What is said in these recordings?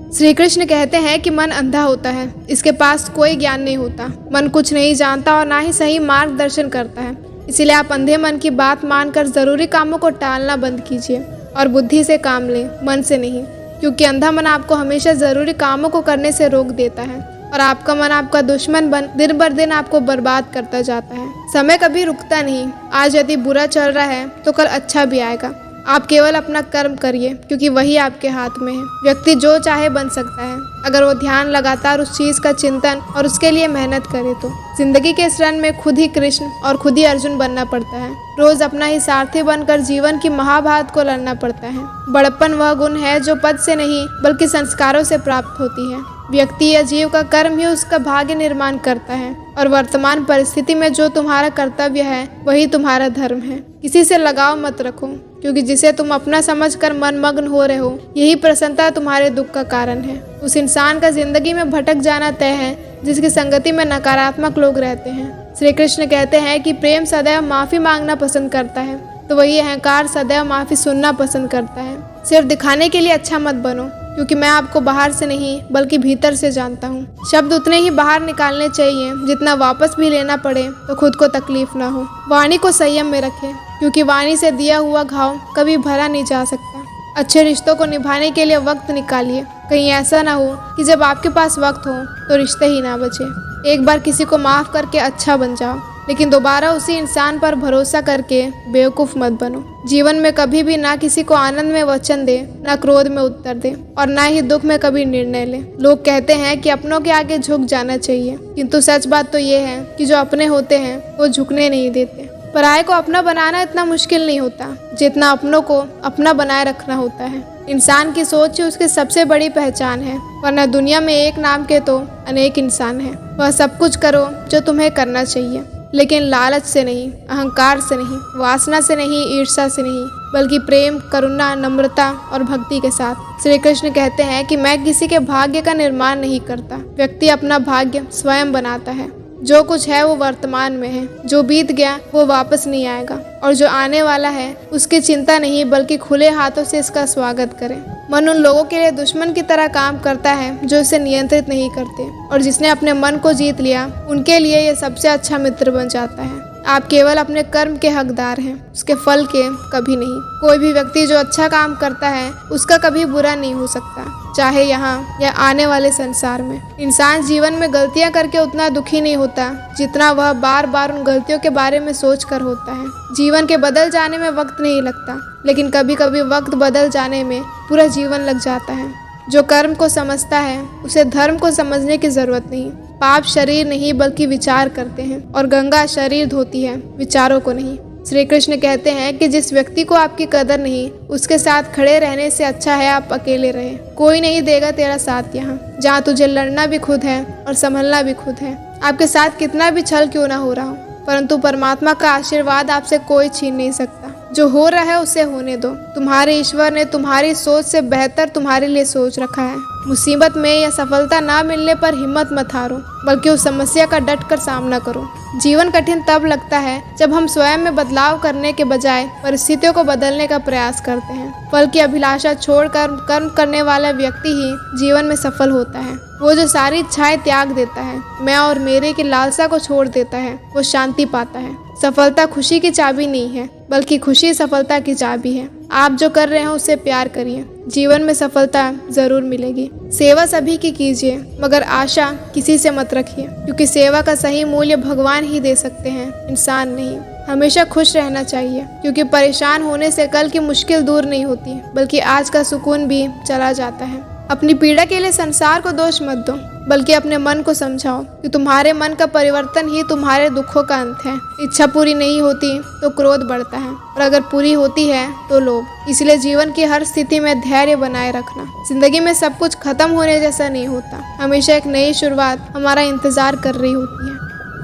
श्री कृष्ण कहते हैं कि मन अंधा होता है, इसके पास कोई ज्ञान नहीं होता। मन कुछ नहीं जानता और ना ही सही मार्गदर्शन करता है। इसीलिए आप अंधे मन की बात मानकर ज़रूरी कामों को टालना बंद कीजिए और बुद्धि से काम लें, मन से नहीं। क्योंकि अंधा मन आपको हमेशा ज़रूरी कामों को करने से रोक देता है और आपका मन आपका दुश्मन बन दिन बर दिन आपको बर्बाद करता जाता है। समय कभी रुकता नहीं। आज यदि बुरा चल रहा है तो कल अच्छा भी आएगा। आप केवल अपना कर्म करिए, क्योंकि वही आपके हाथ में है। व्यक्ति जो चाहे बन सकता है अगर वो ध्यान लगातार उस चीज़ का चिंतन और उसके लिए मेहनत करे तो। जिंदगी के इस रन में खुद ही कृष्ण और खुद ही अर्जुन बनना पड़ता है। रोज अपना ही सारथी बनकर जीवन की महाभारत को लड़ना पड़ता है। बड़प्पन वह गुण है जो पद से नहीं बल्कि संस्कारों से प्राप्त होती है। व्यक्ति या जीव का कर्म ही उसका भाग्य निर्माण करता है और वर्तमान परिस्थिति में जो तुम्हारा कर्तव्य है वही तुम्हारा धर्म है। किसी से लगाव मत रखो, क्योंकि जिसे तुम अपना समझकर मनमग्न हो रहे हो यही प्रसन्नता तुम्हारे दुख का कारण है। उस इंसान का जिंदगी में भटक जाना तय है जिसकी संगति में नकारात्मक लोग रहते हैं। श्री कृष्ण कहते हैं कि प्रेम सदैव माफी मांगना पसंद करता है, तो वही अहंकार सदैव माफी सुनना पसंद करता है। सिर्फ दिखाने के लिए अच्छा मत बनो, क्योंकि मैं आपको बाहर से नहीं बल्कि भीतर से जानता हूँ। शब्द उतने ही बाहर निकालने चाहिए जितना वापस भी लेना पड़े तो खुद को तकलीफ ना हो। वाणी को संयम में रखें, क्योंकि वाणी से दिया हुआ घाव कभी भरा नहीं जा सकता। अच्छे रिश्तों को निभाने के लिए वक्त निकालिए। कहीं ऐसा ना हो कि जब आपके पास वक्त हो तो रिश्ते ही ना बचे। एक बार किसी को माफ़ करके अच्छा बन जाओ, लेकिन दोबारा उसी इंसान पर भरोसा करके बेवकूफ़ मत बनो। जीवन में कभी भी ना किसी को आनंद में वचन दे, ना क्रोध में उत्तर दे और ना ही दुख में कभी निर्णय ले। लोग कहते हैं कि अपनों के आगे झुक जाना चाहिए, किंतु सच बात तो ये है कि जो अपने होते हैं वो झुकने नहीं देते। पराये को अपना बनाना इतना मुश्किल नहीं होता जितना अपनों को अपना बनाए रखना होता है। इंसान की सोच ही उसकी सबसे बड़ी पहचान है, वरना दुनिया में एक नाम के तो अनेक इंसान हैं। वह सब कुछ करो जो तुम्हें करना चाहिए, लेकिन लालच से नहीं, अहंकार से नहीं, वासना से नहीं, ईर्ष्या से नहीं, बल्कि प्रेम, करुणा, नम्रता और भक्ति के साथ। श्री कृष्ण कहते हैं कि मैं किसी के भाग्य का निर्माण नहीं करता। व्यक्ति अपना भाग्य स्वयं बनाता है। जो कुछ है वो वर्तमान में है, जो बीत गया वो वापस नहीं आएगा और जो आने वाला है उसकी चिंता नहीं बल्कि खुले हाथों से इसका स्वागत करें। मन उन लोगों के लिए दुश्मन की तरह काम करता है जो इसे नियंत्रित नहीं करते, और जिसने अपने मन को जीत लिया उनके लिए ये सबसे अच्छा मित्र बन जाता है। आप केवल अपने कर्म के हकदार हैं, उसके फल के कभी नहीं। कोई भी व्यक्ति जो अच्छा काम करता है उसका कभी बुरा नहीं हो सकता, चाहे यहाँ या आने वाले संसार में। इंसान जीवन में गलतियाँ करके उतना दुखी नहीं होता जितना वह बार बार उन गलतियों के बारे में सोच कर होता है। जीवन के बदल जाने में वक्त नहीं लगता, लेकिन कभी कभी वक्त बदल जाने में पूरा जीवन लग जाता है। जो कर्म को समझता है उसे धर्म को समझने की जरूरत नहीं। पाप शरीर नहीं बल्कि विचार करते हैं, और गंगा शरीर धोती है, विचारों को नहीं। श्री कृष्ण कहते हैं कि जिस व्यक्ति को आपकी कदर नहीं, उसके साथ खड़े रहने से अच्छा है आप अकेले रहे। कोई नहीं देगा तेरा साथ यहाँ, जहाँ तुझे लड़ना भी खुद है और संभलना भी खुद है। आपके साथ कितना भी छल क्यों ना हो रहा हो, परंतु परमात्मा का आशीर्वाद आपसे कोई छीन नहीं सकता। जो हो रहा है उसे होने दो। तुम्हारे ईश्वर ने तुम्हारी सोच से बेहतर तुम्हारे लिए सोच रखा है। मुसीबत में या सफलता ना मिलने पर हिम्मत मत हारो, बल्कि उस समस्या का डट कर सामना करो। जीवन कठिन तब लगता है जब हम स्वयं में बदलाव करने के बजाय परिस्थितियों को बदलने का प्रयास करते हैं। फल की अभिलाषा छोड़कर कर्म करने वाला व्यक्ति ही जीवन में सफल होता है। वो जो सारी इच्छाएं त्याग देता है, मैं और मेरे की लालसा को छोड़ देता है, वो शांति पाता है। सफलता खुशी की चाबी नहीं है, बल्कि खुशी सफलता की चाबी है। आप जो कर रहे हैं उससे प्यार करिए, जीवन में सफलता जरूर मिलेगी। सेवा सभी की कीजिए, मगर आशा किसी से मत रखिए, क्योंकि सेवा का सही मूल्य भगवान ही दे सकते हैं, इंसान नहीं। हमेशा खुश रहना चाहिए, क्योंकि परेशान होने से कल की मुश्किल दूर नहीं होती, बल्कि आज का सुकून भी चला जाता है। अपनी पीड़ा के लिए संसार को दोष मत दो, बल्कि अपने मन को समझाओ कि तुम्हारे मन का परिवर्तन ही तुम्हारे दुखों का अंत है। इच्छा पूरी नहीं होती तो क्रोध बढ़ता है, और अगर पूरी होती है तो लोभ। इसलिए जीवन की हर स्थिति में धैर्य बनाए रखना। जिंदगी में सब कुछ खत्म होने जैसा नहीं होता, हमेशा एक नई शुरुआत हमारा इंतजार कर रही होती है।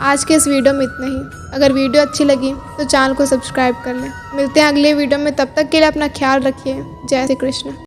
आज के इस वीडियो में इतना ही। अगर वीडियो अच्छी लगी तो चैनल को सब्सक्राइब कर लें। मिलते हैं अगले वीडियो में, तब तक के लिए अपना ख्याल रखिए। जय श्री कृष्ण।